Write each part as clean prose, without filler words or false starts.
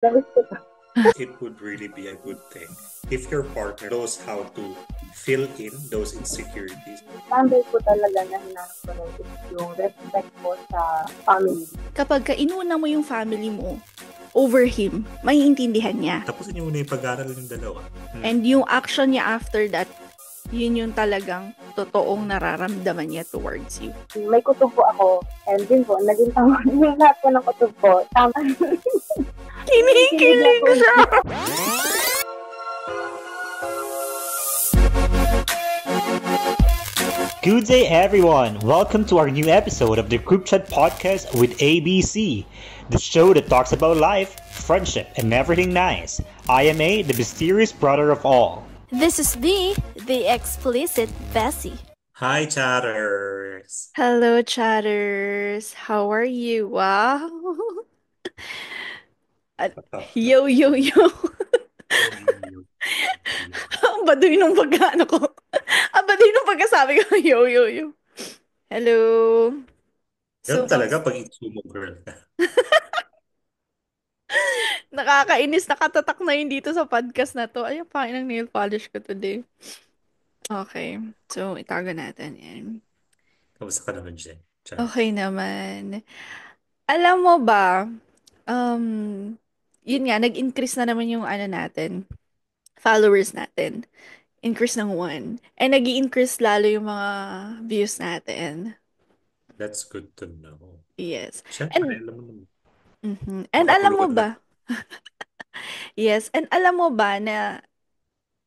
Namiss ko to. It would really be a good thing if your partner knows how to fill in those insecurities. Standard ko talaga na hinahanap ko rin is yung respect ko sa family. Kapag inuna mo yung family mo over him, maiintindihan niya. Tapusin niyo muna yung pag-aaral ng dalawa. And yung action niya after that, yun yung talagang totoong nararamdaman niya towards you. May kutob po ako, and din po, naging tama yung lahat po ng kutob ko. Tama. Kinikilig siya! Good day, everyone. Welcome to our new episode of the Group Chat Podcast with ABC, the show that talks about life, friendship, and everything nice. I am A, the mysterious brother of all. This is the explicit Bessie. Hi, chatters! Hello, chatters! How are you? Wow! Yo, yo, yo! Ang baduy nung pagkaano ko. Ang baduy nung pagkasabi ko, yo, yo, yo. Hello! Ganun talaga pag isumo girl ka. Nakakainis, nakatatak na yun dito sa podcast na to. Ay, pakin ng nail polish ko today. Okay, so itago natin yan. Kamusta ka naman, Jen? Okay naman. Alam mo ba, yun nga, nag-increase na naman yung ano natin, followers natin. Increase ng 1. And nag-i-increase lalo yung mga views natin. That's good to know. Yes. Siyempre, alam mo naman. And alam mo Makapulukod ba, yes, and alam mo ba na,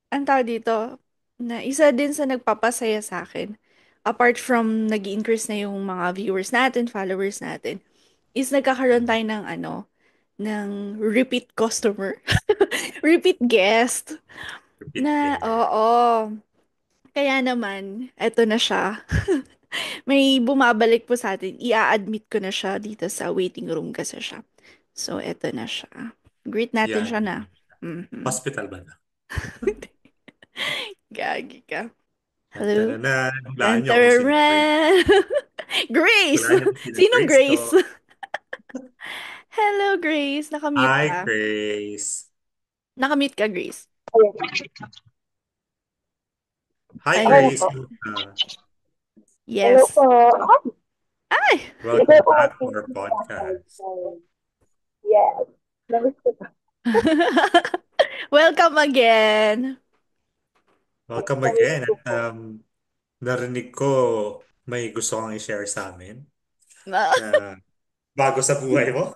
ang tawag dito, na isa din sa nagpapasaya sa akin, apart from nag-increase na yung mga viewers natin, followers natin, is nagkakaroon tayo ng ano, ng repeat customer, repeat guest, Repeat na, dinner. oo, kaya naman, eto na siya. May bumabalik po sa atin. I-admit ko na siya dito sa waiting room kasi siya. So, eto na siya. Greet natin Yan. siya na. Mhm. Hospital ba na? Gagi ka. Hello? Taranan. Hulaan niyo kung sino Tararan! Grace! Hulaan niyo kung sino Sinong Grace? to. Hello, Grace. Nakamute Hi, ka. Grace. Nakamute ka, Grace. Hi, Ay. Grace. Hello Yes. po. Ay! Welcome Hello po. back to our podcast. Yes. Namiss ko to. Welcome again. Welcome again. At narinig ko may gusto kang i-share sa amin na bago sa buhay mo.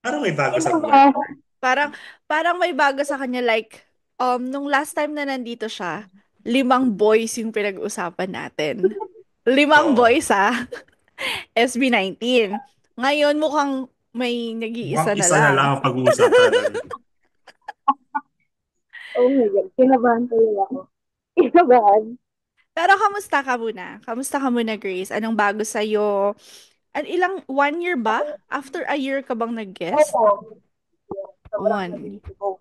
Ano may bago sa buhay? Parang may bago sa kanya, like, nung last time na nandito siya, 5 boys yung pinag-usapan natin. 5 Oo. boys, SB19. Ngayon, mukhang may nag-iisa Mukhang na isa na lang. lang ang pag-uusapan. Oh my God. Kinabahan talaga ako. Kinabahan. Pero kamusta ka muna? Kamusta ka muna, Grace? Anong bago sa'yo? Ilang, 1 year ba? After a year ka bang nag-guest? Opo. Sobrang 1. nabisi ko.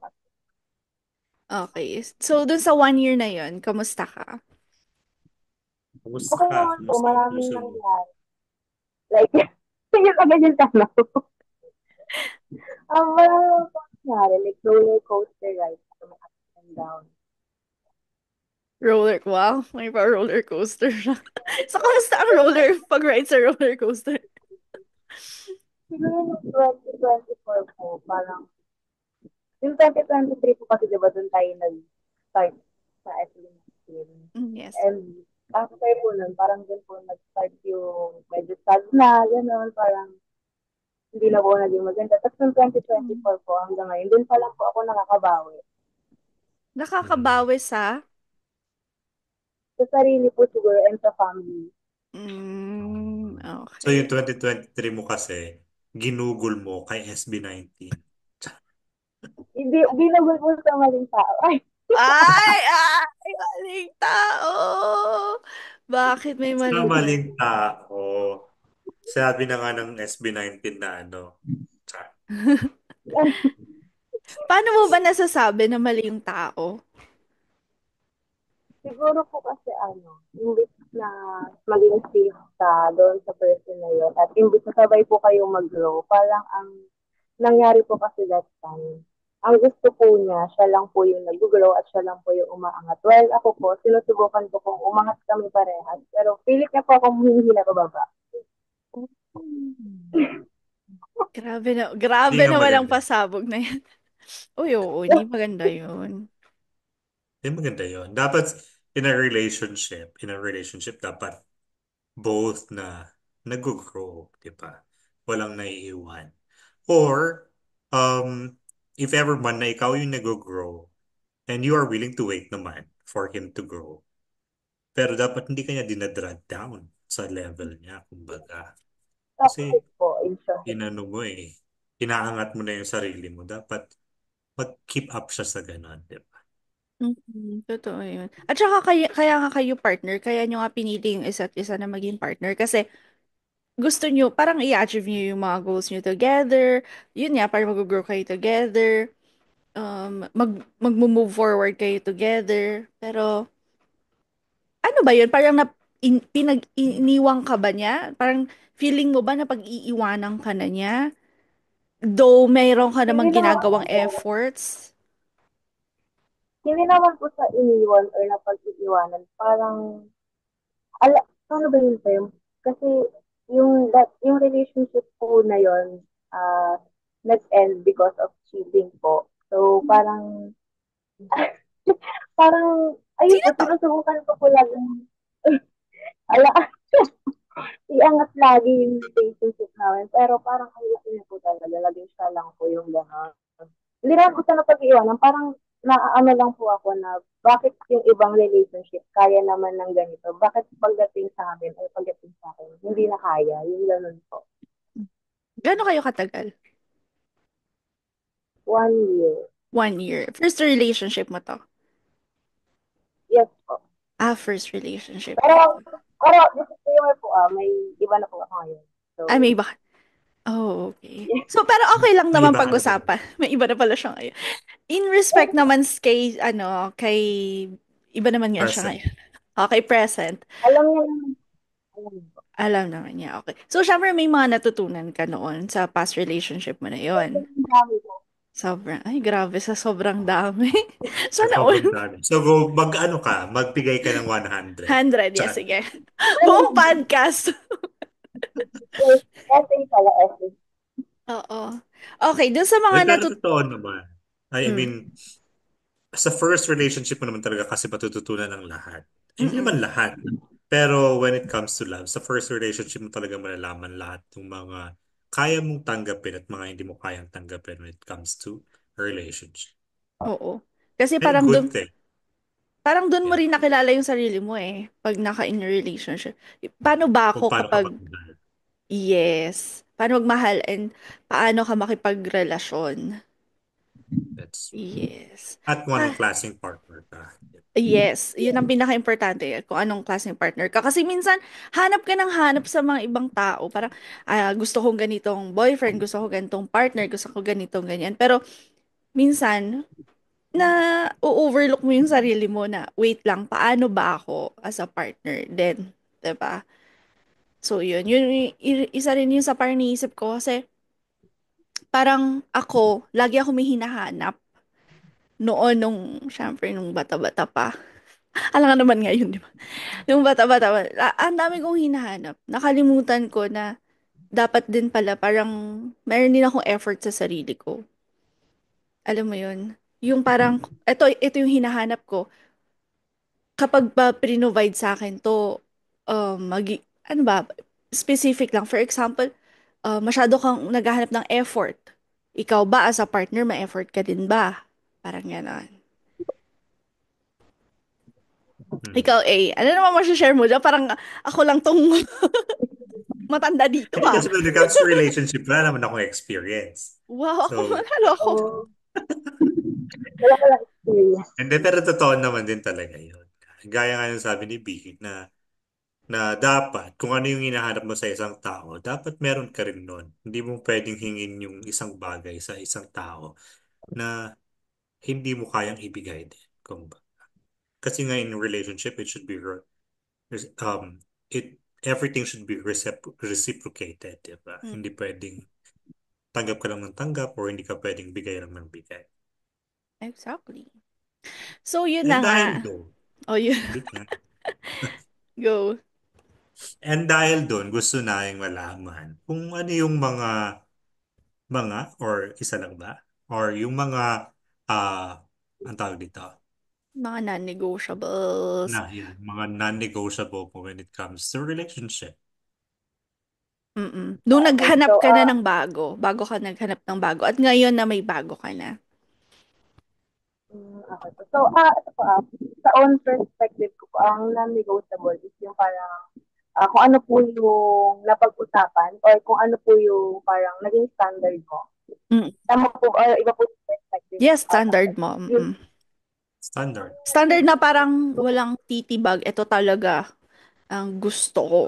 Okay. So, dun sa 1 year na yon, kamusta ka? Kumusta Okay ka? naman po. Kumusta ang Maraming puso mo? nangyari. Like, hindi ka ganyan tanong. Maraming po nangyari. Like, roller coaster ride. Up and down. Wow, may pa roller coaster siya. So, kamusta ang pag-ride sa roller coaster? Siguro yung 2024 po, parang, yung 2023 po kasi diba doon tayo nag-start sa SLM. Yes. And after po nun, parang doon po nag-start yung medyo sad na, gano'n, parang hindi na po naging maganda. Tapos yung 2024 po hanggang ngayon, doon pa lang po ako nakakabawi. Nakakabawi sa? Sa sarili po siguro and sa family. Okay. So yung 2023 mo kasi, ginugol mo kay SB19. Hindi, ginagol po sa maling tao. Ay, Ay! Maling tao! Bakit may Sa maling maling tao. Sabi na nga ng SB19 na ano. Paano mo ba nasasabi na mali yung tao? siguro po kasi imbis na maging safe ka doon sa person na yun, at imbis na sabay po kayong mag-grow, parang ang nangyari po kasi that time, ang gusto po niya, siya lang po yung nag-grow at siya lang po yung umaangat. Well, ako po, sinusubukan ko kung umangat kami parehas. Pero pilit niya po akong humihingi na pababa. Grabe Hindi nga naman ang maganda. pasabog na yan. Uy, oo, hindi maganda yun. Hindi maganda yun. Dapat in a relationship, dapat both na nag-grow, di ba? Walang naiiwan. Or, if ever man na ikaw yung nag-grow and you are willing to wait naman for him to grow, pero dapat hindi kanya dinadrag down sa level niya, kumbaga. Kasi, Toxic po, in short. inano mo inaangat mo na yung sarili mo. Dapat mag-keep up siya sa ganon, di ba? Totoo yun. At saka kaya nga kayo partner, kaya nyo nga pinili yung isa't isa na maging partner kasi gusto nyo, parang i-achieve nyo yung mga goals nyo together. Yun nga, parang mag-grow kayo together. Mag-move forward kayo together. Pero, ano ba yun? Parang iniwang ka ba niya? Parang feeling mo ba na pag-iiwanan ka na niya? Though mayroon ka namang Hindi naman ginagawang po, efforts. hindi naman po sa iniwan or napag-iiwanan. Parang, paano ba yun term? Kasi yung relationship po na yun, nag-end because of cheating po. So, parang, ayun Sino po, to? sinusubukan ko po lagi, ala, iangat lagi yung relationship namin. Pero parang ang gusto niya po talaga, laging siya lang po yung gano'n. Hindi naman po sa napag-iwanan, parang naaano lang po ako na bakit yung ibang relationship kaya naman ng ganito? Bakit pagdating sa amin o pagdating sa akin, hindi na kaya? Yung gano'n po. Gano'n kayo katagal? 1 year. 1 year. First relationship mo to? Yes po. First relationship Pero, mo. disclaimer po may iba na po ako ngayon. So, May iba. Oh, okay. So, pero okay lang May naman iba ka na ba? pag-usapan. May iba na pala siya ngayon. In respect naman kay, iba naman nga siya Present. ngayon. Okay, present. alam niya naman, alam niya po. Alam naman niya, okay. So, syempre may mga natutunan ka noon sa past relationship mo na yon. Ang dami po. Sobrang, ay grabe sa sobrang dami. Sa Sana all. sobrang dami. So, mag-ano ka, magbigay ka ng 100. 100, yes, Chat. sige. Buong podcast. Essay pala, essay. Oo. Okay, dun sa mga Pero totoo naman. I Mm, mean, sa first relationship mo naman talaga kasi matututunan ng lahat. Hindi mm-mm. naman lahat. Pero when it comes to love, sa first relationship mo talaga malalaman lahat ng mga kaya mong tanggapin at mga hindi mo kayang tanggapin when it comes to a relationship. Oo. Kasi And good thing. parang dun mo Yeah. rin nakilala yung sarili mo eh, pag naka-in a relationship. Paano ba Kung ako paano ka kapag, magmahal. yes, paano magmahal and paano ka makipagrelasyon? That's Yes. at kung anong Ah, klaseng partner ka. yes, yun ang pinaka-importante kung anong klaseng partner ka. Kasi minsan, hanap ka ng hanap sa mga ibang tao. Parang, gusto kong ganitong boyfriend, gusto ko ganitong partner, gusto ko ganitong ganyan. Pero, minsan, na overlook mo yung sarili mo na, wait lang, paano ba ako as a partner then, 'di ba? So, yun isa rin yun sa parang niisip ko kasi, parang ako, lagi ako may hinahanap noon syempre, nung bata-bata pa. Alam nga naman ngayon, di ba? Yung bata-bata, ang dami kong hinahanap. Nakalimutan ko na dapat din pala parang meron din akong effort sa sarili ko. Alam mo yun? Yung parang, ito yung hinahanap ko. Kapag ba provide sa akin to, ano ba, specific lang. For example, masyado kang naghahanap ng effort. Ikaw ba as a partner, may effort ka din ba? Parang gano'n. Hmm. Ikaw, ano naman share mo dyan? Parang ako lang tong matanda dito, Hindi ah. kasi when it comes to relationship, wala naman akong experience. Wow, So, nalo ako. So, wala ko lang experience. hindi, pero totoo naman din talaga yun. Gaya nga yung sabi ni Vicky na dapat, kung ano yung hinahanap mo sa isang tao, dapat meron ka rin nun. Hindi mo pwedeng hingin yung isang bagay sa isang tao na hindi mo kayang ibigay din. Kasi nga in a relationship, it should be, it, everything should be reciprocated, diba? Mm. Hindi pwedeng tanggap ka lang ng tanggap or hindi ka pwedeng bigay lang ng bigay. Exactly. So, yun And na nga. dahil doon, Oh, yun. wait nga. Go. And dahil doon, gusto nating malaman kung ano yung mga or isa lang ba? Or yung mga ang tawag dito? Mga non-negotiables. Yan, mga non-negotiable po when it comes to relationship. Nung Okay, naghanap so, ka na ng bago ka naghanap ng bago, at ngayon na may bago ka na. okay. So, ito po, sa own perspective ko po, ang non-negotiable is yung parang kung ano po yung napag-usapan or kung ano po yung parang naging standard mo. Mm. Tama po, or iba po yung perspective. Yes, standard mo. Yun, Standard. Standard na parang walang titibag. Ito talaga ang gusto ko.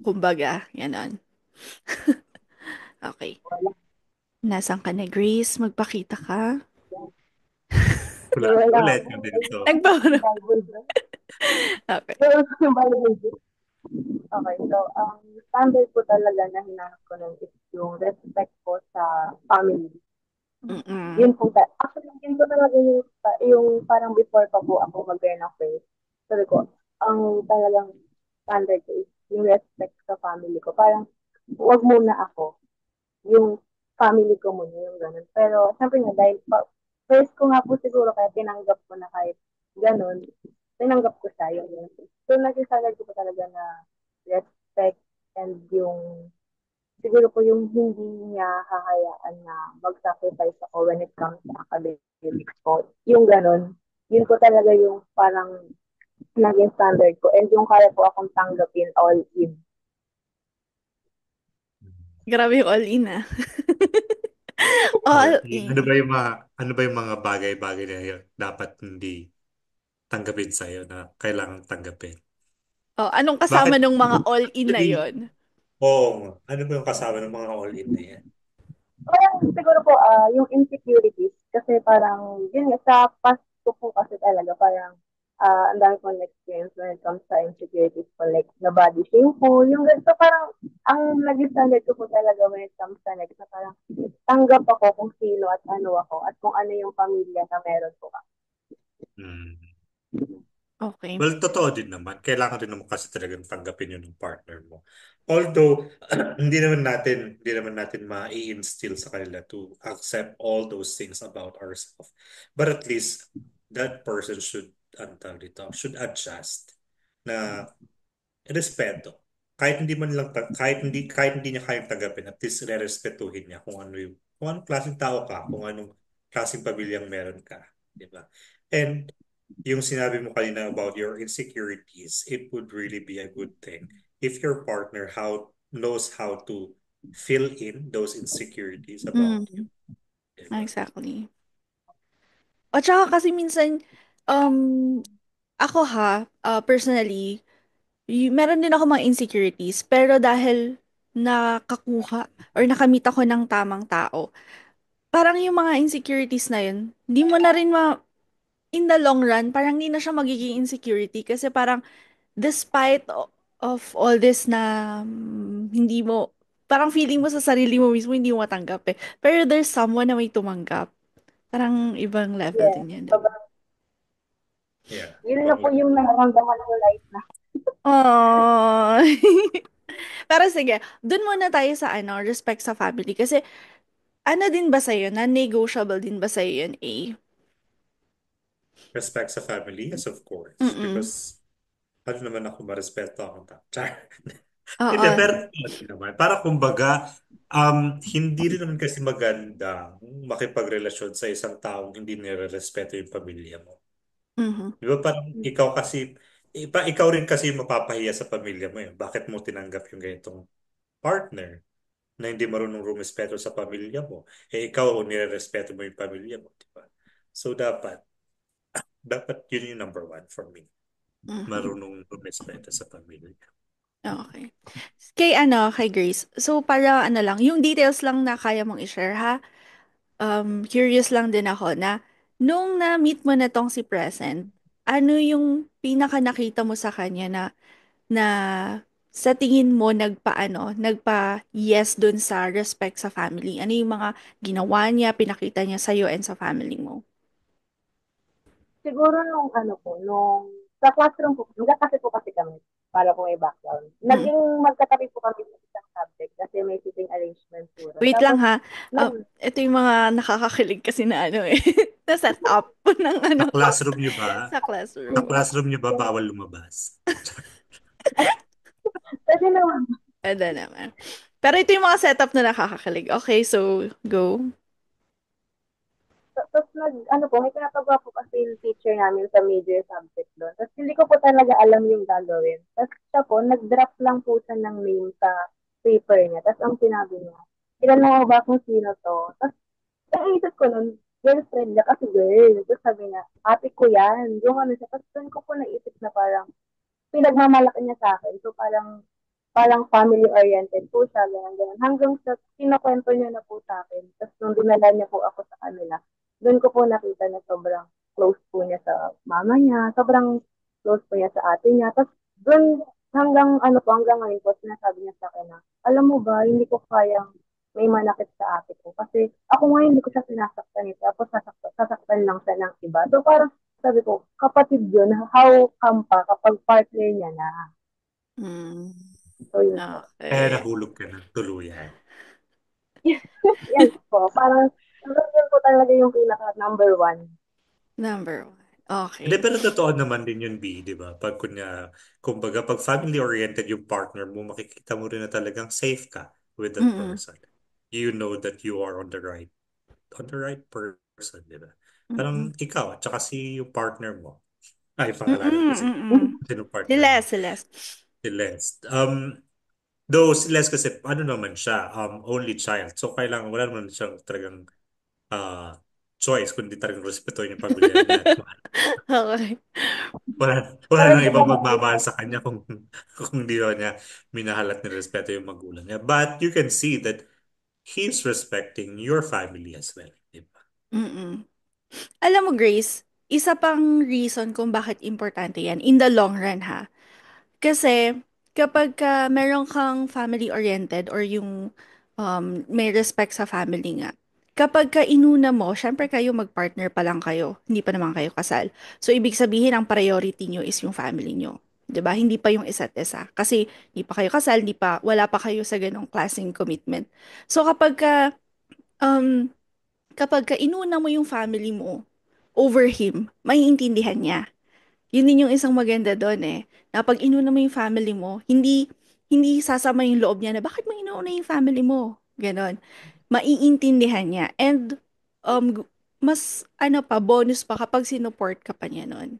Kumbaga, yanan. Okay. Nasaan ka na, Grace? Magpakita ka. Wala wala ulit po. yung dito. Nagpapano. Okay. Pero yung Bible. Okay, so, standard po talaga na hinanap ko nun is yung respect po sa family. Yun Mm-mm. po, actually, yun po talaga yung parang before pa po ako mag-learn ng faith. Sabi ko, ang talagang standard ko is yung respect sa family ko. Parang, wag muna ako. Yung family ko muna, yung ganun. Pero, syempre nga, dahil first ko nga po siguro, kaya tinanggap ko na kahit ganun, tinanggap ko siya, yung ganun. So, naging standard ko po talaga na respect and yung siguro po yung hindi niya hahayaan na mag-sacrifice ako when it comes to academics po. Yung ganun. Yun po talaga yung parang naging standard ko. And yung kaya po akong tanggapin all in. Grabe yung all-in ah. All All in. in. Ano ba yung mga bagay-bagay na yun dapat hindi tanggapin sa'yo na kailangan tanggapin? Oh, anong Bakit kasama ng mga all-in na actually, yon? ano ba yung kasama ng mga all-in na yan? Parang siguro po yung insecurities kasi parang yun nga sa past ko po kasi talaga parang ang dami kong experience when it comes sa insecurities po like na body shame po yung ganito parang ang naging standard ko po talaga when it comes sa next na parang tanggap ako kung sino at ano ako at kung ano yung pamilya na meron po ako. Hmm. Okay. Well, totoo din naman. Kailangan din naman kasi talagang tanggapin yun ng partner mo. Although, hindi naman natin ma-instill sa kanila to accept all those things about ourselves. But at least, that person should, ano tawag dito, should adjust na respeto. Kahit hindi niya kayang tanggapin, at least re-respetuhin niya kung anong klaseng tao ka, kung anong klaseng pamilyang meron ka. Di ba? And yung sinabi mo kanina about your insecurities, it would really be a good thing if your partner knows how to fill in those insecurities about you. Mm, Diba? exactly. At saka kasi minsan, um, ako personally, meron din ako mga insecurities, pero dahil nakakuha or nakamit ako ng tamang tao, parang yung mga insecurities na yun, hindi mo na rin in the long run, parang hindi na siya magiging insecurity kasi parang despite of all this na hindi mo, parang feeling mo sa sarili mo mismo hindi mo matanggap eh. Pero there's someone na may tumanggap. Parang ibang level Yeah. din yan, di ba? Sobrang, Yeah. yun na po yung nararamdaman ko right na. Aww. Pero sige, dun muna tayo sa respect sa family. Kasi ano din ba sa'yo? Non-negotiable din ba sa'yo yun, A? Respect sa family, yes, of course. Mm-mm. Because ano naman ako marespeto akong tao. Char. Hindi, Oo. pero ano naman. Para kumbaga, hindi rin naman kasi maganda makipagrelasyon sa isang taong hindi nire-respeto yung pamilya mo. Mhm. Di ba parang ikaw rin kasi mapapahiya sa pamilya mo yun. Bakit mo tinanggap yung ganitong partner na hindi marunong rumespeto sa pamilya mo? Eh ikaw, nire-respeto mo yung pamilya mo, di ba? So dapat yun yung number one for me. Mhm. Marunong rumespeto sa pamilya. Okay. Kay Grace. So, para lang, yung details lang na kaya mong i-share, ha? Curious lang din ako na, nung na-meet mo na tong si Present, ano yung pinaka nakita mo sa kanya na sa tingin mo nagpa-yes dun sa respect sa family? Ano yung mga ginawa niya, pinakita niya sa'yo and sa family mo? Siguro nung ano po, sa classroom po, magkakasi po kasi kami para po may background. Mm. Naging magkatabi po kami sa isang subject kasi may sitting arrangement po ron. Wait lang Tapos, ha. nag, Ito yung mga nakakakilig kasi na ano eh. Na set up ng Sa ano classroom niyo ba? sa Sa classroom. classroom niyo ba yung, bawal lumabas? kasi naman, Ano naman. Pero ito yung mga setup na nakakakilig. Okay, so go. tapos ano po, may pinapagawa po kasi yung teacher namin sa major subject doon. Tapos hindi ko po talaga alam yung gagawin. Tapos siya po, nag-drop lang po siya ng name sa paper niya. Tapos ang sinabi niya, ilan mo ba kung sino to? Tapos ang isip ko nun, girlfriend niya kasi girl. Tapos sabi niya, ate ko yan. Yung ano siya. Tapos doon ko po naisip na parang, pinagmamalaki niya sa akin. So parang family-oriented po siya, ganyan, ganyan. Hanggang sa kinukwento niya na po sa akin. Tapos nung dinala niya po ako sa kanila, doon ko po nakita na sobrang close po niya sa mama niya, sobrang close po niya sa ate niya. Tapos doon, hanggang ngayon po, sinasabi niya sa akin na, alam mo ba, hindi ko kayang may manakit sa ate ko. Kasi ako ngayon, hindi ko siya sinasaktan ito. Tapos sasaktan lang siya ng iba. So parang sabi ko, kapatid yun, how come pa kapag partner niya na? Mm, So yun po. Kaya okay. nahulog ka ng tuluyan. Yes po. Parang, yun po talaga yung pinaka number one. Number one. Hindi, Okay. pero totoo naman din yun, B, di ba? Kumbaga, pag family-oriented yung partner mo, makikita mo rin na talagang safe ka with that Mm-mm. person. You know that you are on the right person, di ba? Mm-mm. Parang ikaw, at saka si yung partner mo. Ay, pangalanan Mm-mm. kasi. Mm-mm. Sino Si partner Les, mo? si Les. Si Les. Though si Les kasi, ano naman siya, only child. So, kailangan, wala naman siyang talagang uh, choice, kundi talagang respetuhin yung pamilya niya. Okay. Wala Parang nang di ba ibang makita? magmamahal sa kanya kung di ba niya minahal at nirespeto yung magulang niya. But you can see that he's respecting your family as well. Di ba? Mm-mm. Alam mo, Grace, isa pang reason kung bakit importante yan in the long run ha. Kasi kapag ka meron kang family-oriented or yung may respect sa family nga, kapag ka inuna mo, syempre kayo mag-partner pa lang kayo, hindi pa naman kayo kasal. So, ibig sabihin, ang priority nyo is yung family nyo. 'Di ba? Hindi pa yung isa't isa. Kasi hindi pa kayo kasal, wala pa kayo sa ganong klaseng commitment. So, um, kapag ka inuna mo yung family mo over him, maiintindihan niya. Yun din yung isang maganda doon eh. Na pag inuna mo yung family mo, hindi sasama yung loob niya na bakit mo inuuna yung family mo? Ganon. Maiintindihan niya. And mas ano pa, bonus pa kapag sinuport ka pa niya nun.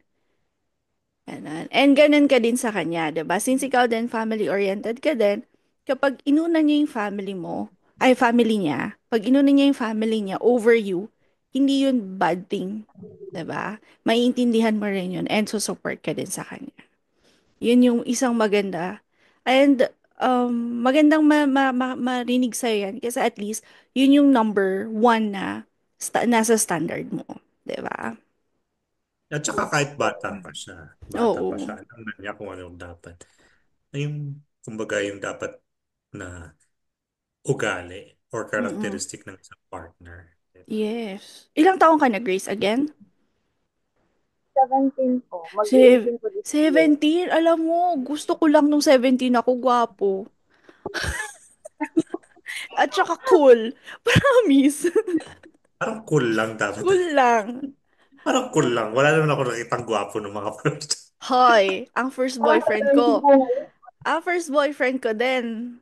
Ganon. And ganun ka din sa kanya, 'di ba? Since ikaw din family-oriented ka din, kapag inuna niya yung family mo, ay family niya, pag inuna niya yung family niya over you, hindi yun bad thing, 'di ba? Maiintindihan mo rin yun and support ka din sa kanya. Yun yung isang maganda. And magandang marinig sa'yo yan kasi at least yun yung number one na nasa standard mo, 'di ba? At saka kahit bata pa Oo. siya, alam na niya kung ano yung dapat. Yung, kumbaga, yung dapat na ugali or Mm-mm. characteristic ng isang partner. Yes. Ilang taong ka na, Grace, again? 17 po. Sev- Mag-18 po this year. 17? Alam mo, gusto ko lang nung 17 ako, gwapo. At saka cool. Promise. Parang cool lang dapat. Cool lang. Parang cool lang. Wala naman ako nakitang gwapo ng mga person. Hoy, ang first Parang boyfriend energy ko. po ngayon. Ang first boyfriend ko din.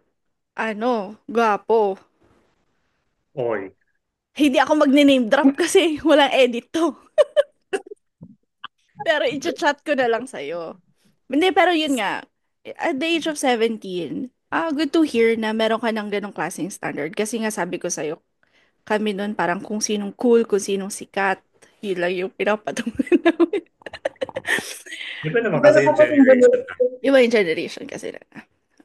Ano, gwapo. Oy. Hindi ako magne-name drop kasi walang edit to. Pero i-chat ko na lang sa'yo. Hindi, pero yun nga. At the age of 17, good to hear na meron ka ng ganong klaseng standard. Kasi nga sabi ko sa'yo, kami nun parang kung sinong cool, kung sinong sikat, yun lang yung pinapatungan namin. Iba naman Iba kasi na po yung kasi yung generation na. generation. Iba yung generation kasi na.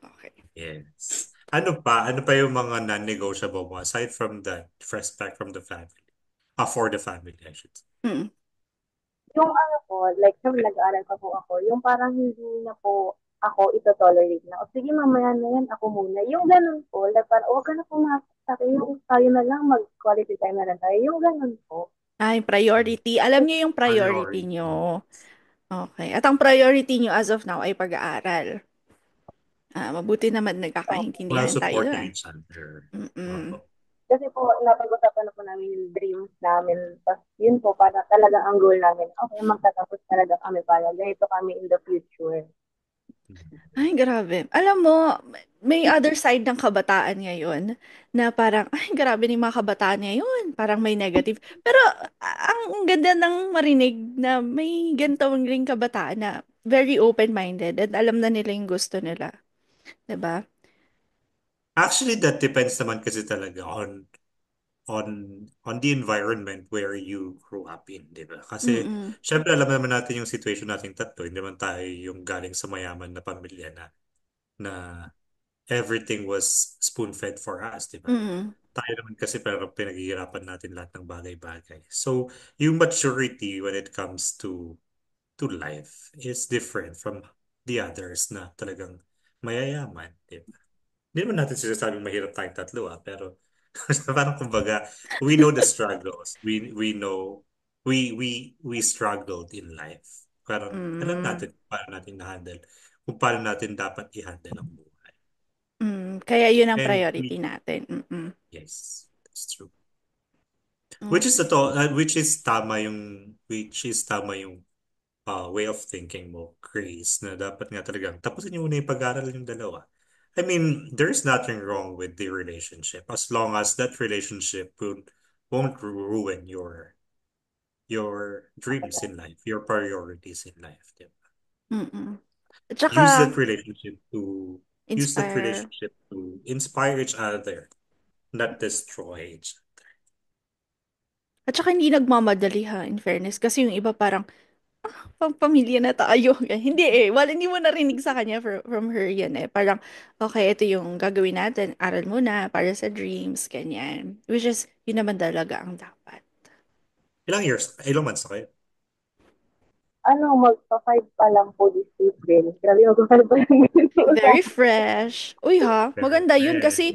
Okay. Yes. Ano pa? Ano pa yung mga non-negotiable mo aside from the respect from the family? For the family, I should say. Mm. Yung ano po, like, nung nag-aaral pa po ako, yung parang hindi na po ako ito-tolerate na. O sige, mamaya na yan, ako muna. Yung ganun po, like, parang, huwag ka na pumasok sa akin, yung tayo na lang, mag-quality time na lang tayo. Yung ganun po. Ay, priority. Alam niyo yung priority Priority. niyo. Okay. At ang priority niyo as of now ay pag-aaral. Mabuti naman While nagkakaintindihan tayo supporting doon. each other. Mm-mm. Opo. Kasi po, napag-usapan na po namin yung dreams namin. Tapos, yun po, para talaga ang goal namin. Okay, magtatapos talaga kami para ganito kami in the future. Ay, grabe. Alam mo, may other side ng kabataan ngayon na parang, ay, grabe ni mga kabataan ngayon. Parang may negative. Pero ang ganda ng marinig na may ganitong ring kabataan na very open-minded at alam na nila yung gusto nila. 'Di ba? Actually, that depends naman kasi talaga on on the environment where you grew up in, di ba? Kasi, Mm-mm. syempre, alam naman natin yung situation nating tatlo. Hindi naman tayo yung galing sa mayaman na pamilya na everything was spoon-fed for us, di ba? Mm-mm. Tayo naman kasi parang pinaghihirapan natin lahat ng bagay-bagay. So, yung maturity when it comes to life is different from the others na talagang mayayaman, di ba? Hindi naman natin sinasabing mahirap tayong tatlo, pero parang kumbaga, we know the struggles. We know we struggled in life. Parang alam Mm. natin kung paano natin na-handle, kung paano natin dapat i-handle ang buhay. Kaya yun ang And priority natin. Mm-mm. yes, that's true. Which is Okay. tama yung way of thinking mo, Grace, na dapat nga talagang tapusin niyo muna yung pag-aaral yung dalawa. I mean, there's nothing wrong with the relationship as long as that relationship won't ruin your dreams in life, your priorities in life. Diba? Mm-mm. At Use saka, that relationship to inspire. inspire each other, not destroy each other. At saka hindi nagmamadali ha, in fairness. Kasi yung iba parang, pamilya na tayo. Hindi eh. Well, hindi mo narinig sa kanya from her yan eh. Parang, okay, ito yung gagawin natin. Aral muna para sa dreams, ganyan. Which is, yun naman talaga ang dapat. Ilang months na kayo? Ano, magpa-5 pa lang po this April. Grabe, magpa-5 pa lang Very yung fresh. Uy ha, Very maganda yun fresh. kasi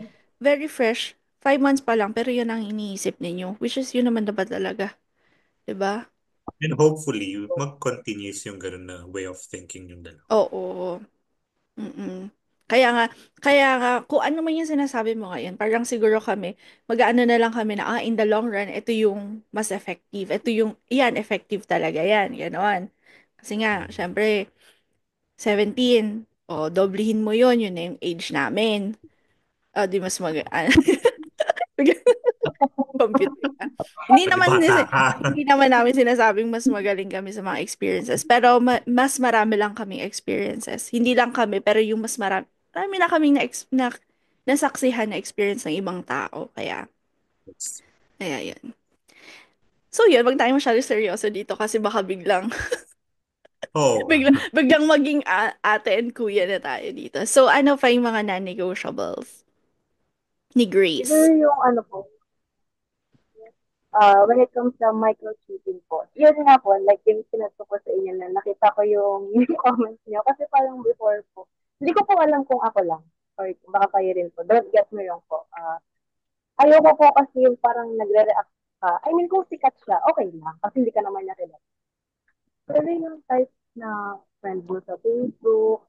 very fresh. 5 months pa lang, pero yun ang iniisip ninyo. Which is, yun naman dapat talaga. 'Di ba? And hopefully, mag-continues yung ganun na way of thinking yung dalawa. Oo. Mm. Kaya nga, kaya nga, kung ano man yung sinasabi mo ngayon, parang siguro kami, mag-aano na lang kami na, in the long run, ito yung mas effective. Ito yung, yan, effective talaga yan. Ganon. Kasi nga, Mm. syempre, 17, o, doblihin mo yun na yung age namin. O, di mas computer ka. Hindi Pati naman bata ka. hindi naman namin sinasabing mas magaling kami sa mga experiences, pero mas marami lang kaming experiences. Hindi lang kami, pero yung mas marami na kaming nasaksihan na experience ng ibang tao. Kaya yun. So yun, wag tayo masyado seryoso dito kasi baka biglang Oo nga. biglang maging ate and kuya na tayo dito. So ano pa yung mga non-negotiables ni siguro Grace? yung ano po, when it comes to micro-cheating po, yun nga po, like yung sinasto ko sa inyo na nakita ko yung, yung comments niyo. Kasi parang before po, hindi ko po alam kung ako lang. Or baka kayo rin po. Don't get me wrong po. Ayoko po kasi yung parang nagre-react ka. I mean, kung sikat siya, okay lang. Kasi hindi ka naman niya kilala. Pero yung type na friend mo sa Facebook,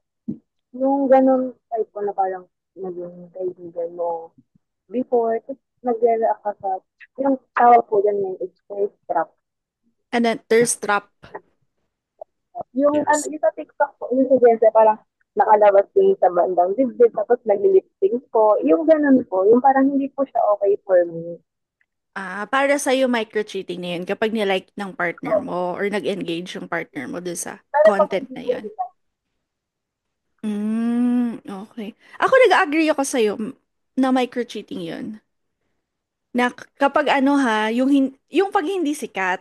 yung ganun type ko na parang naging kaibigan mo before, tapos nagre-react ka sa, yung tawag po dyan yung express trap. And then thirst trap. Yung, ano, Yes. yung sa TikTok po, yung sa parang nakalabas din sa bandang dibdib, tapos nag-lip-sync po. Yung ganun po, yung parang hindi po siya okay for me. Para sa'yo, micro-cheating na yun kapag nilike ng partner mo or nag-engage yung partner mo dun sa Pero pag content na yun. Okay. Ako nag-agree ako sa'yo na micro-cheating yun. Na kapag ano ha, yung pag hindi sikat,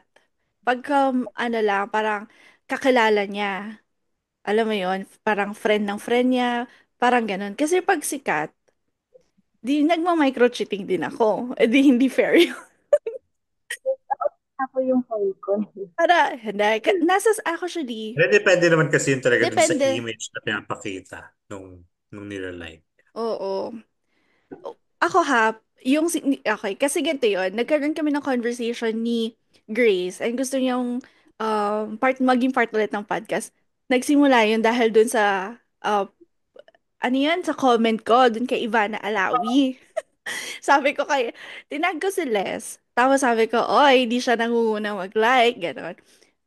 pagka ano lang, parang kakilala niya. Alam mo yun, parang friend ng friend niya, parang ganun. Kasi pag sikat, di nagma-micro-cheating din ako. Eh di hindi fair yun. ako yung Falcon. Para, hindi, actually, Depende naman kasi yun talaga dun sa depende. image na pinapakita nung nilalike. Oo. Ako okay, kasi ganito yun, nagkaroon kami ng conversation ni Grace, and gusto niyang maging part ulit ng podcast. Nagsimula yun dahil dun sa, ano yan, sa comment ko, dun kay Ivana Alawi. Sabi ko tinag ko si Les. Tapos sabi ko, oy, hindi siya nangunguna mag-like, gano'n.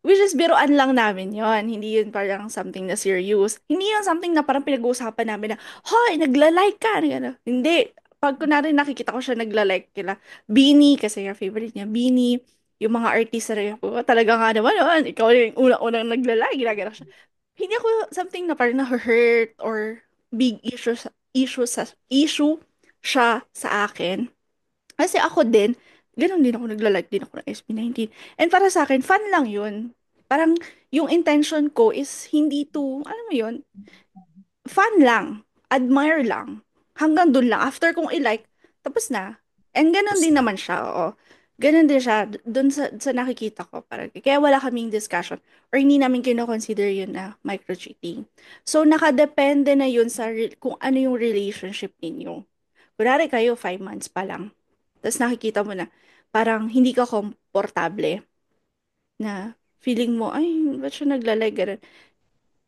Which is, biruan lang namin yon. Hindi yun parang something na serious. Hindi yun something na parang pinag-uusapan namin na, hoy, nagla-like ka, gano'n. Hindi. Pag kunwari nakikita ko siya nagla-like kila Beanie, kasi yung favorite niya, Beanie, yung mga artista rin po, talaga nga naman, ikaw yung unang-unang nagla-like, ginagana siya. Hindi ako something na parang na-hurt or big issue siya sa akin. Kasi ako din, ganun din ako nagla-like din ako ng SB19. And para sa akin, fun lang yun. Parang yung intention ko is hindi to, alam mo yun, fun lang. Admire lang. Hanggang dun lang. After kong i-like, tapos na. And ganun Tapos din na. naman siya, oo. Ganun din siya, dun sa nakikita ko. Parang, kaya wala kaming discussion or hindi namin kino-consider yun na micro-cheating. So, nakadepende na yun sa kung ano yung relationship ninyo. Kunwari kayo, 5 months pa lang. Tapos nakikita mo na, parang hindi ka komportable na feeling mo, ay, ba't siya naglalag, ganun.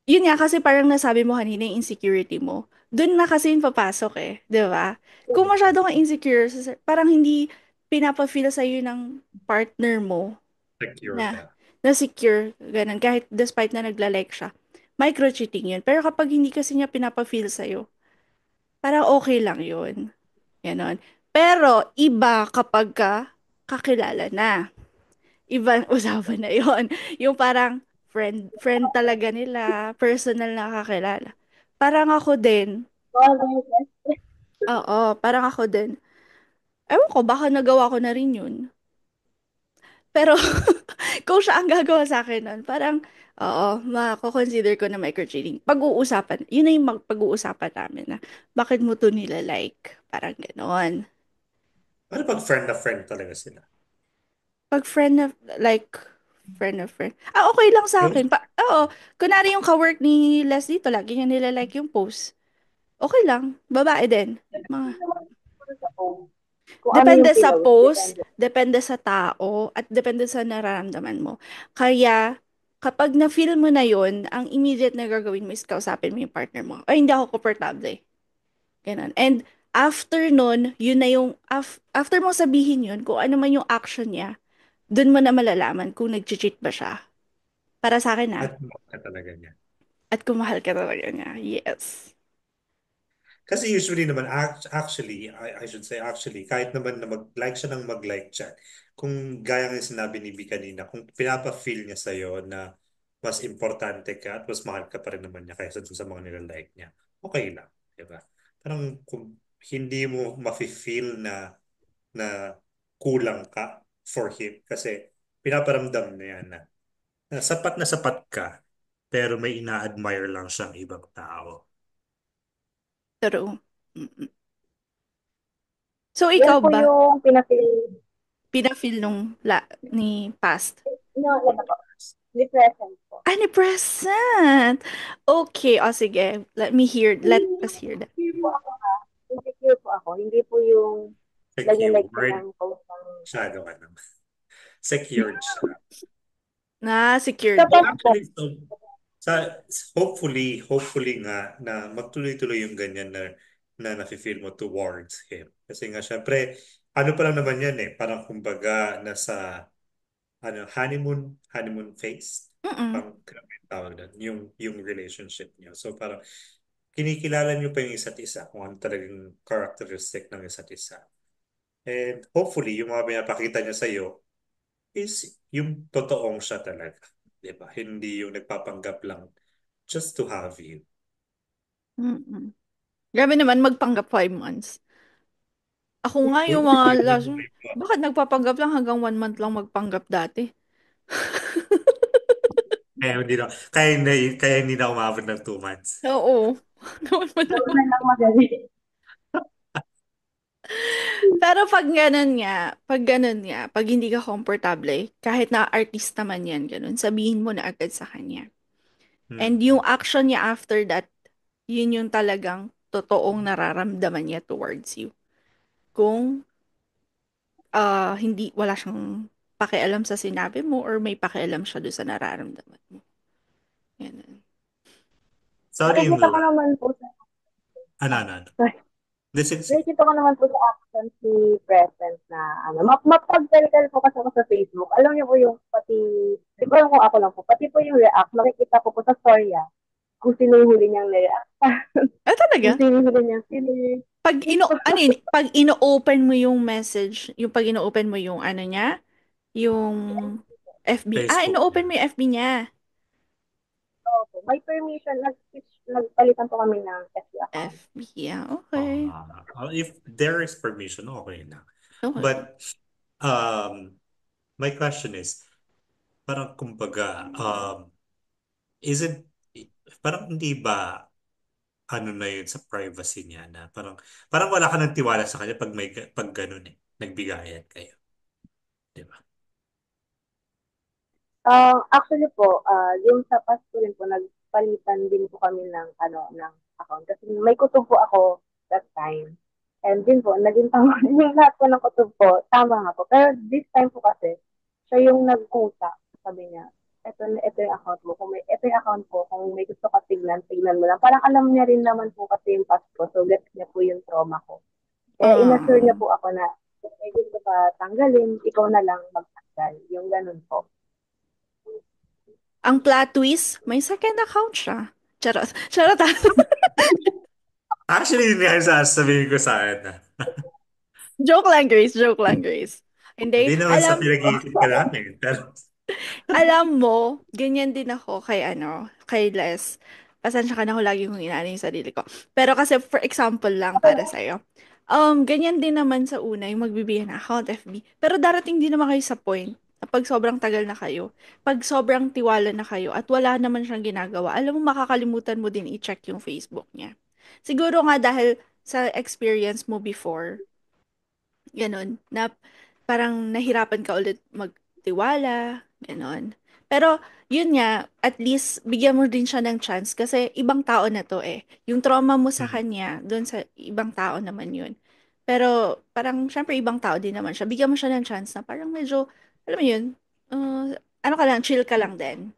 Yun nga, kasi parang nasabi mo kanina yung insecurity mo. Doon na kasi yung papasok eh, di ba? Kung masyado kang insecure, parang hindi pinapa-feel sa'yo ng partner mo Secure na, ka. na secure, ganun, kahit despite na nagla-like siya. Micro-cheating yun. Pero kapag hindi kasi niya pinapa-feel sa'yo, parang okay lang yun. Ganon. Pero, iba kapag kakilala na. Ibang usapan na yon. Yung parang friend talaga nila, personal na kakilala. Parang ako din, oo, parang ako din. Ewan ko, baka nagawa ko na rin yun. Pero, kung siya ang gagawa sa akin nun, parang, oo, mako-consider ko na micro-cheating. Pag-uusapan, yun na yung pag-uusapan namin na, bakit mo to nila-like? Parang ganon. Ano pag friend na friend talaga sila? Pag friend na, like, friend na friend. Okay lang sa akin. Close? Oo, kunwari yung kawork ni Les dito, lagi niya nilalike yung post. Okay lang. Babae din. Mga, Kung ano depende yung sa pinost, post, depende. depende sa tao, at depende sa nararamdaman mo. Kaya, kapag na-feel mo na yon, ang immediate na gagawin mo is kausapin mo yung partner mo. Ay, hindi ako komportable. Ganun. And, after nun, yun na yung, after mo sabihin yun, kung ano man yung action niya, dun mo na malalaman kung nag-cheat ba siya. Para sa akin na. At mahal ka talaga niya. At kung mahal ka talaga niya. Yes. Kasi usually naman, actually, I should say actually, kahit naman na mag-like siya ng mag-like chat, kung gaya ng sinabi ni B kanina, kung pinapa-feel niya sa'yo na mas importante ka at mas mahal ka pa rin naman niya kaysa dun sa mga nilalike niya, okay lang, di ba? Parang kung hindi mo mafe-feel na kulang ka for him kasi pinaparamdam niya na sapat ka pero may ina-admire lang siyang ibang tao. True. Mm-mm. So, Yan ikaw po ba? yung pinaka- Pina-feel ni past? no, ano po, the present po. Any present? Okay. O, sige. Let us hear that. Insecure po ako ha. Insecure po ako. Hindi po yung nag-like ka Secured. ng post ng... Masyado ka naman. Secured siya. Secured Sapat ka. po. Actually, so, sa, hopefully nga na magtuloy-tuloy yung ganyan na nafe-feel mo towards him. Kasi nga, syempre, ano pa lang naman yan eh. Parang kumbaga, nasa honeymoon phase. Mm-mm. Parang grabe yung tawag doon, yung relationship niyo. So parang kinikilala niyo pa yung isa't isa, kung ano talagang characteristic ng isa't isa. And hopefully, yung mga pinapakita niya sa'yo is yung totoong siya talaga. Di ba? Hindi yung nagpapanggap lang just to have you. Mm-mm. Grabe naman, magpanggap 5 months. Ako nga yung mga Uy, last, bakit nagpapanggap lang hanggang 1 month lang magpanggap dati? kaya hindi na umabot ng 2 months. Oo. Naman man Huwag lang. na lang magaling. Pero pag hindi ka komportable, kahit na artista man yan, ganun, sabihin mo na agad sa kanya. And Mm. yung action niya after that, yun yung talagang totoong nararamdaman niya towards you. Kung wala siyang pakialam sa sinabi mo or may pakialam siya doon sa nararamdaman mo. Yan. Sorry, Nakikita ko Moore. naman po sa, Ano. sorry. This is, Nakikita ko naman po sa action si Present na mapagdaldal po kasi ako sa Facebook. Alam niyo po yung pati, di ko alam kung ako lang po, pati po yung react, makikita ko po sa story kung sino yung huli niyang react. Kung Talaga? sino yung huli niyang sino. Pag ino-open mo yung message, yung pag ino-open mo yung ano niya, yung FB. Facebook Ino-open niya. mo yung FB niya. Opo, may permission, nagpalitan po kami ng FB account. FB, yeah. Okay. If there is permission, okay na. Okay. But, my question is, parang kumbaga, isn't, parang hindi ba, ano na yun sa privacy niya na parang wala ka ng tiwala sa kanya pag ganun nagbigayan kayo. Di ba? Actually po, yung sa past ko rin po, nagpalitan din po kami ng account. Kasi may kutob po ako that time. And din po, naging tama yung lahat po ng kutob po, tama nga po. Pero this time po kasi, siya yung nagkusa. Sabi niya, ito yung account mo. Ito yung account ko, kung may gusto ka tignan mo lang. Parang alam niya rin naman po kasi yung past ko. So, gets niya po yung trauma ko. Kaya inassure niya Um, po ako na, kung may gusto ka tanggalin, ikaw na lang magtanggal. Yung ganun po. ang plot twist, may second account siya. Charot. Charot. Actually, yun nga yung sasabihin ko sa akin na. Joke lang, Grace. Joke lang, Grace. Hindi Hindi. naman sa pinag-iisip ka namin. Pero, Alam mo, ganyan din ako kay Les. Pasensya ka na kung lagi kong inaano yung sarili ko. Pero kasi, for example lang para sa'yo. Ganyan din naman sa una, yung magbibigay ng account FB. Pero darating din naman kayo sa point na pag sobrang tagal na kayo, pag sobrang tiwala na kayo at wala naman siyang ginagawa, alam mo, makakalimutan mo din i-check yung Facebook niya. Siguro nga dahil sa experience mo before, ganun, na parang nahirapan ka ulit magtiwala, ganun. Pero, yun nga, at least, bigyan mo din siya ng chance kasi ibang tao na to eh. Yung trauma mo sa mm, kanya, doon sa ibang tao naman yun. Pero, parang, syempre, ibang tao din naman siya. Bigyan mo siya ng chance na parang medyo, alam mo yun, ano ka lang, chill ka lang din.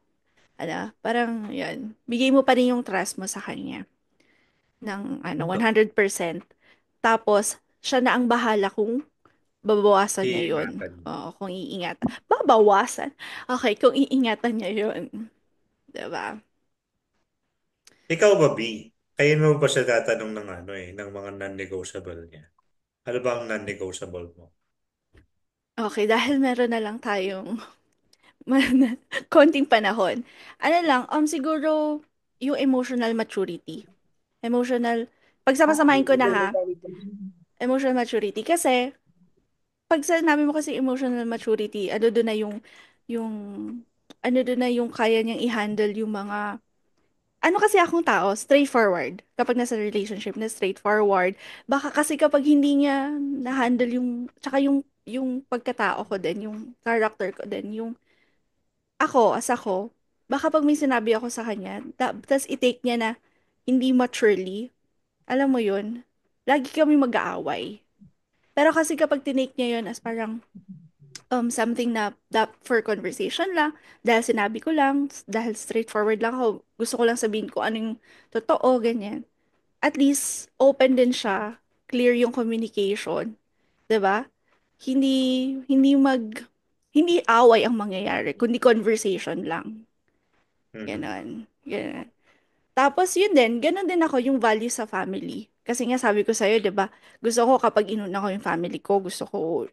Parang, yun. Bigay mo pa rin yung trust mo sa kanya ng, 100%. Tapos, siya na ang bahala kung babawasan niya yun. iingatan mo. Oo, kung iingatan. Babawasan. Okay, kung iingatan niya yun. Diba? Ikaw ba, B? Kaya mo pa siya tatanong ng ng mga non-negotiable niya. Ano ba ang non-negotiable mo? Okay, dahil meron na lang tayong konting panahon. Ano lang, siguro yung emotional maturity. Emotional, pagsama-samahin ko na ha, emotional maturity. Kasi, pag sinabi mo kasi emotional maturity, yung, ano doon na yung kaya niyang i-handle yung mga ano kasi akong tao, straightforward. Kapag nasa relationship na straightforward, baka kasi kapag hindi niya na-handle tsaka yung pagkatao ko din, yung character ko din, yung ako, baka pag may sinabi ako sa kanya, tas i-take niya na hindi maturely, alam mo yun, lagi kami mag-aaway. Pero kasi kapag tinake niya yun as parang something na for conversation lang, dahil sinabi ko lang, dahil straightforward lang ako, gusto ko lang sabihin ko anong totoo, ganyan. At least, open din siya, clear yung communication, 'di ba? Hindi, hindi hindi away ang mangyayari, kundi conversation lang. Mhm. Ganon. Ganon. Tapos yun din, ganon din ako yung value sa family. Kasi nga sabi ko sa'yo, 'di ba? Gusto ko kapag inuna ko yung family ko, gusto ko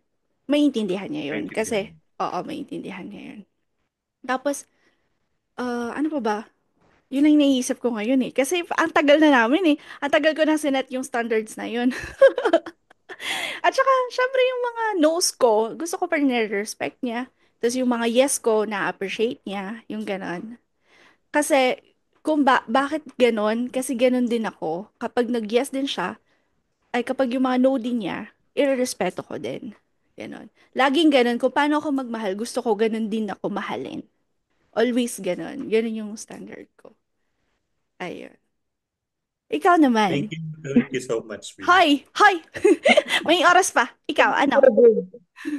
maintindihan niya yun. Maintindihan Kasi, mo. oo, maintindihan niya yun. Tapos, ano pa ba? Yun ang naiisip ko ngayon eh. Kasi ang tagal na namin eh. Ang tagal ko na sinet yung standards na yun. At saka, syempre yung mga no's ko, gusto ko pa rin respect niya. Tapos yung mga yes ko, na-appreciate niya. Yung ganon. Kasi, bakit ganon? Kasi ganon din ako. Kapag nag-yes din siya, ay kapag yung mga no din niya, irerespeto ko din. Ganon. Laging ganon. Kung paano ako magmahal, gusto ko ganon din ako mahalin. Always ganon. Ganon yung standard ko. Ayun. Ikaw naman. Thank you so much, Vee. Hoy! Hoy! May oras pa. Ikaw, ano?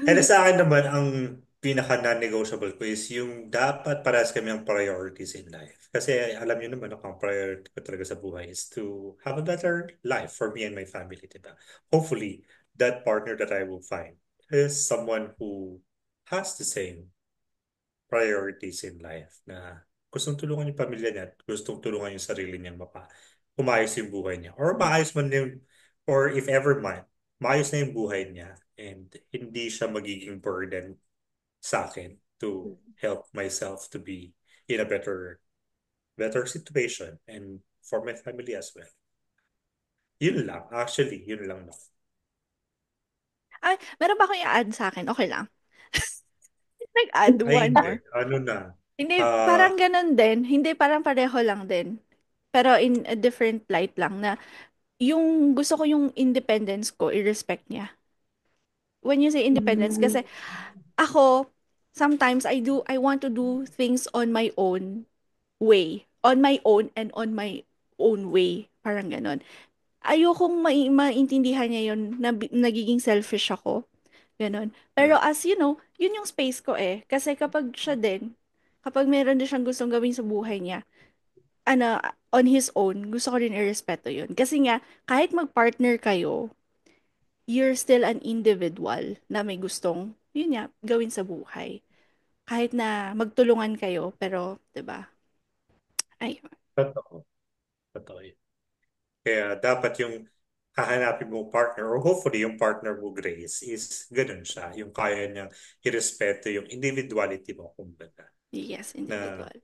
Kaya sa akin naman, ang pinaka non-negotiable ko is yung dapat parehas kami ang priorities in life. Kasi alam niyo naman ako, ang priority ko talaga sa buhay is to have a better life for me and my family, diba? Hopefully, that partner that I will find is someone who has the same priorities in life na gustong tulungan yung pamilya niya at gustong tulungan yung sarili niya umayos yung buhay niya. Or maayos man yung, or if ever man, maayos na yung buhay niya and hindi siya magiging burden sa akin to help myself to be in a better situation and for my family as well. Yun lang. Actually, yun lang. Ay, meron ba akong i-add sa akin? Okay lang. Nag-add Ay, one hindi. more. Ano na? Hindi, Ah, parang ganun din. Hindi, parang pareho lang din. Pero in a different light lang na yung gusto ko yung independence ko, i-respect niya. When you say independence, kasi ako, sometimes I want to do things on my own way. On my own and on my own way. Parang ganun. Ayokong maintindihan niya yun na nagiging selfish ako. Ganon. Pero as you know, yun yung space ko eh. Kasi kapag siya din, kapag meron din siyang gustong gawin sa buhay niya, ano, on his own, gusto ko rin irespeto yun. Kasi nga, kahit mag-partner kayo, you're still an individual na may gustong, yun nga, gawin sa buhay. Kahit na magtulungan kayo, pero, 'di ba? Ayun. totoo. Totoo yun. Kaya dapat yung hahanapin mong partner or hopefully yung partner mo, Grace, is ganun siya. Yung kaya niyang irespeto yung individuality mo, kumbaga. Yes, Na, individual.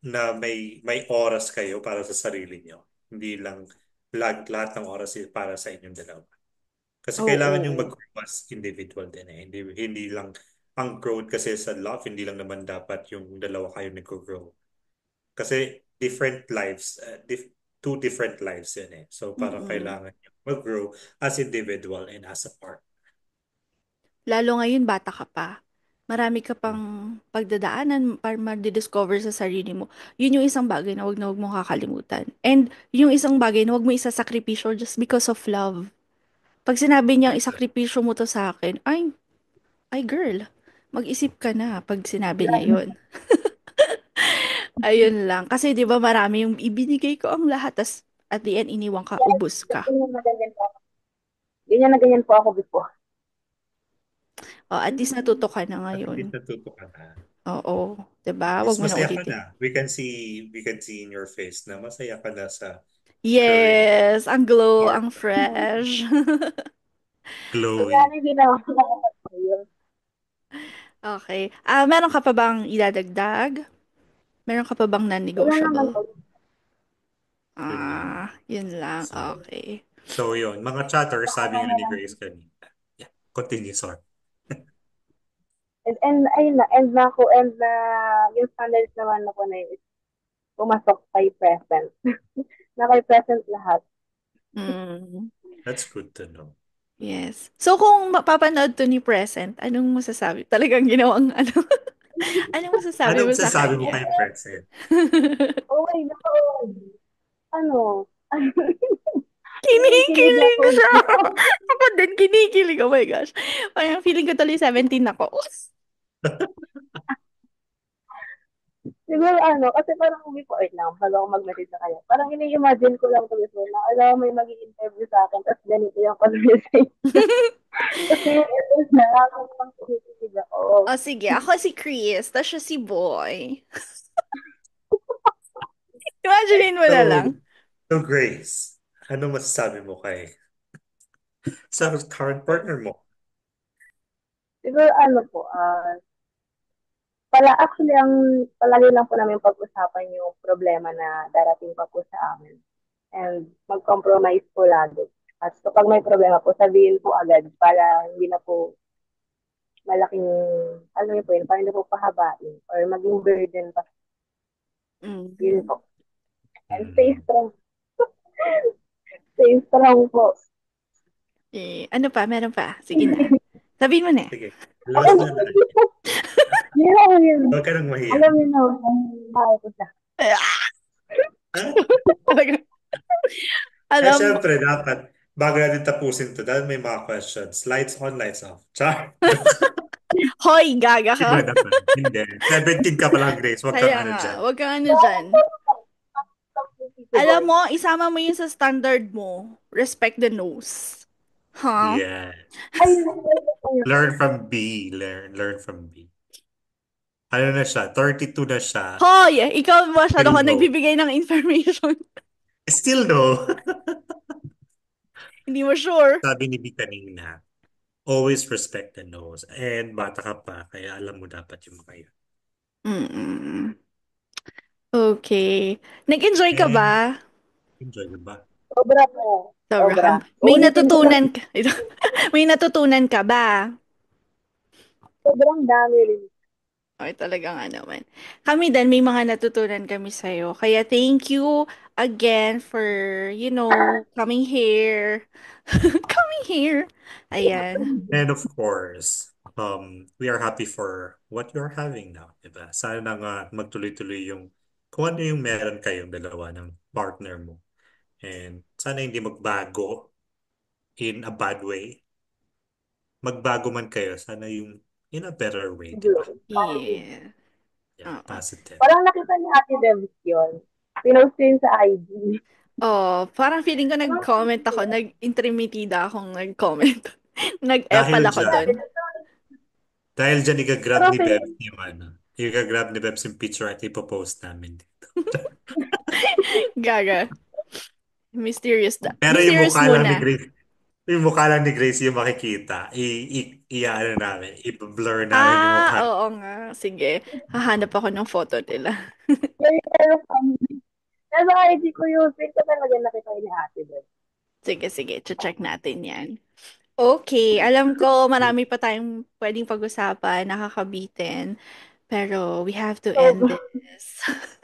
na may oras kayo para sa sarili niyo. Hindi lang lahat ng oras is para sa inyong dalawa. Kasi kailangan yung Oo. mag-grow as individual din eh. Hindi lang ang growth kasi sa love, hindi lang naman dapat yung dalawa kayo nag-grow. Kasi different lives, two different lives yun eh. So parang Mm-mm. kailangan nyo mag-grow as individual and as a part. Lalo ngayon, bata ka pa. Marami ka pang pagdadaanan para ma-discover sa sarili mo. Yun yung isang bagay na wag mong kakalimutan. And yung isang bagay na wag mo isasakripisyo just because of love. Pag sinabi niyang isakripisyo mo to sa akin, ay girl, mag-isip ka na pag sinabi niya yun. Ayun lang. Kasi 'di ba marami yung ibinigay ko ang lahat tas at the end iniwan ka, Yes, ubos ka. ganyan na ganyan po ako. Ganyan na ganyan po ako before. Oh, at least natuto ka na At ngayon. least natuto ka na. Oo, 'di ba? Yes, Wag mo na masaya ka ulitin. na. We can see in your face na masaya ka na sa current Yes, ang glow, ang partner. fresh. Kaya Glowing. hindi na ako nakakatayo. Okay. Meron ka pa bang idadagdag? Meron ka pa bang Wala naman non-negotiable? po. Yun lang. Yun lang. So, Okay. so yun. Mga chatter, sabi nga ni Grace kanina. Yeah, continue, sorry. And na yung standards naman na po na yun is pumasok kay present. Na kay present lahat. Mm, That's good to know. yes. So kung mapapanood to ni Present, anong masasabi? Talagang ginawang ano? Anong masasabi Anong mo sa sasabi mo kanya? kay Present? Oh my God. Ano? Kinikilig Kinikilig ako. siya. Ako din, kinikilig. Oh my gosh. Parang feeling ko tuloy 17 ako. Siguro kasi parang before lang, bago ako mag-message sa kanya, parang ini-imagine ko lang to before na, alam may mag-i-interview sa akin, tapos ganito yung conversation. Kasi, na, parang kinikilig ako. O sige, ako si Chris, tapos siya si Boy. Imaginein mo na lang. So, so Grace, ano masasabi mo sa current partner mo? Siguro po, actually, ang palagi lang po namin pag-usapan yung problema na darating pa po sa amin. And mag-compromise po lagi. At so, pag may problema po, sabihin po agad para hindi na po malaking, alam niyo po yun, para hindi po pahabain or maging burden pa. Yun Mhm. po. And stay Hmm. strong. Stay strong po. Ano pa? Meron pa? Sige na. Sabihin mo na. Sige, Ako, labas mo na lahat. yun ako yun. Huwag ka nang mahiya. Alam niyo na, ang bahay ko siya. Ha? Talaga. Alam mo. Syempre, dapat, bago natin tapusin to, dahil may mga questions. Lights on, lights off. Char. Hoy, gaga Hindi ka. mo na dapat. Hindi. 17 ka pa lang, Grace. Huwag kang Kaya ano nga, dyan. wag kang ano dyan. Alam mo, isama mo yun sa standard mo. Respect the nose. Huh? Yeah. Ay, Learn from B. Learn from B. Ano na siya? 32 na siya. Hoy, ikaw masyado Still ka no. nagbibigay ng information. Still no. Hindi mo sure. Sabi ni B kanina, always respect the nose. And bata ka pa, kaya alam mo dapat yung mga yun. Mm-mm. Okay. Nag-enjoy ka And ba? enjoy ka ba? sobra po. Sobra. Sobra. May Ulitin ko natutunan lang. ka. May natutunan ka ba? Sobrang dami rin. Ay, talaga nga naman. Kami din, may mga natutunan kami sa'yo. Kaya thank you again for, coming here. Coming here. Ayan. And of course, we are happy for what you're having now, diba? Sana nga magtuloy-tuloy yung kung ano yung meron kayong dalawa ng partner mo. And sana hindi magbago in a bad way. Magbago man kayo, sana yung in a better way, diba? Yeah. Yeah, Oo. positive. Parang nakita ni Ate Debs yun. Pinost ko yun sa IG. Oh, parang feeling ko nag-comment ako, nag-intrimitida akong nag-comment. Nag-epal Dahil ako doon. Dahil dyan igagrab Pero ni feeling, Bebs yung ano. Igagrab ni Bebs yung picture at ipopost namin dito. Gaga. Mysterious Pero yung Mysterious mukha lang ni muna. Grace, yung mukha lang ni Grace yung makikita. Ano namin, i-blur namin yung mukha. Oo nga. Sige. Hahanap ako ng photo nila. pero nasa IG ko yun. Feel ko talaga nakita ni Ate Debs. Sige. Check natin yan. Okay. Alam ko marami pa tayong pwedeng pag-usapan, nakakabitin. Pero we have to So, end this.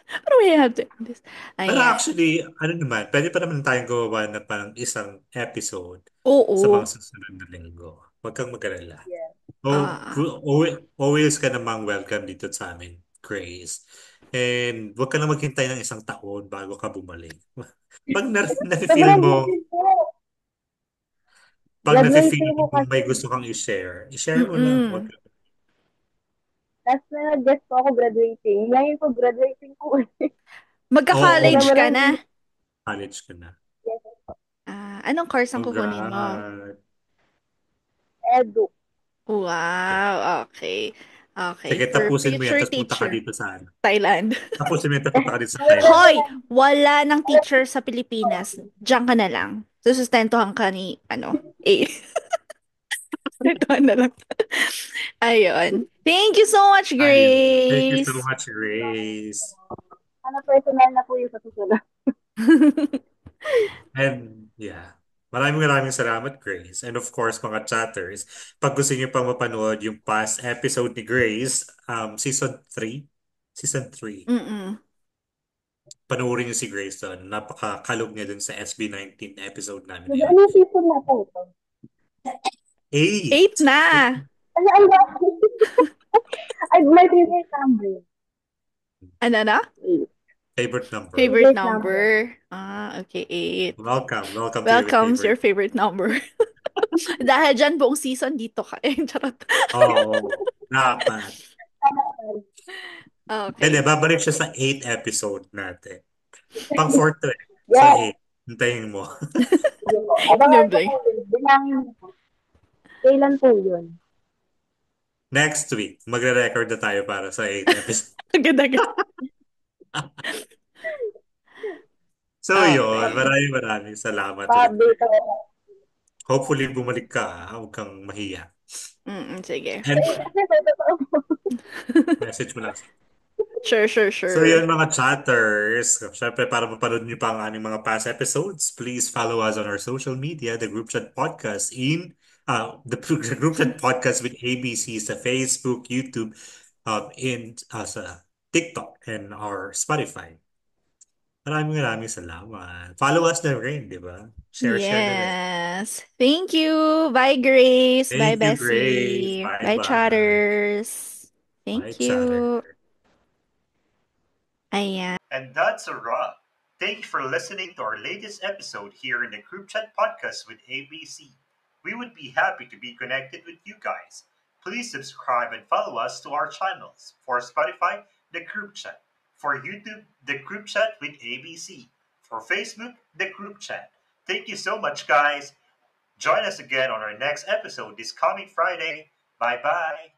Pero we have to end this. Pero Ayan. actually, ano naman, pwede pa naman tayong gumawa na parang isang episode sa Oo. mga susunod na linggo. Huwag kang mag-alala. yeah. Always ka namang welcome dito sa amin, Grace. And huwag ka na maghintay ng isang taon bago ka bumalik. Pag na-feel Sobrang mo, busy po. pag Graduating na-feel po mo may kasi. gusto kang i-share mo lang. Huwag Mm-mm. ka. Last na nag-guest po ako graduating. Ngayon po graduating po. Oo, Magka-college ka Sobrang na. busy. college ka na. Anong course ang kukunin mo? Congrats. Edu. Okay. Wow, okay. Okay, Sige, for tapusin mo yan, future tapos punta ka teacher. dito sa ano. Tailland. Tapusin mo yan, tapos punta ka dito sa Thailand. Hoy, wala ng teacher sa Pilipinas. Diyan ka na lang. Susustentuhan ka ni, sustentuhan na lang. Ayun. Thank you so much, Ayun. Thank you so Grace. much, Grace. Ano personal na po yung sa susunod. And yeah, maraming salamat, Grace. And of course, mga chatters, pag gusto niyo pang mapanood yung past episode ni Grace, season 3, Mm-mm. panoorin niyo si Grace doon. Napakakalog niya dun sa SB19 episode namin Ano ngayon. yung season na po ito? 8 8! na. Ano ang ay, my favorite number. Ano na? Favorite number. Favorite Favorite number. number. Okay, 8. Welcome to your Welcome's your favorite. favorite number. Dahil dyan, buong season dito ka. Charot. Oo, dapat. Hindi, Okay. babalik siya sa 8 episode natin. Pang 4 to eh. Sa Yes. 8. Hintayin mo. Sige po. Abangan ko Nubling. po yun. Bilangin mo po. Kailan po yun? Next week, magre-record na tayo para sa 8 episode. Agad-agad. So yun, Okay. maraming salamat ulit. Pa-update ako. Hopefully bumalik ka, huwag kang mahiya. Sige. And Kasi totoo po. message mo lang. Sure. So yun mga chatters, syempre para mapanood niyo pa ang aming mga past episodes, please follow us on our social media, the Group Chat Podcast the Group Chat Podcast with ABC sa Facebook, YouTube, sa TikTok, and our Spotify. Maraming salamat. Follow us na rin, di ba? Share na rin. Yes. Thank you. Bye, Grace. Bye, Thank you, Grace. Bessie. Bye, Bye-bye. chatters. Bye, Thank chatter. you. Ayan. And that's a wrap. Thank you for listening to our latest episode here in the Group Chat Podcast with ABC. We would be happy to be connected with you guys. Please subscribe and follow us to our channels. For Spotify, the Group Chat. For YouTube, the Group Chat with ABC. For Facebook, the Group Chat. Thank you so much, guys. Join us again on our next episode this coming Friday. Bye bye.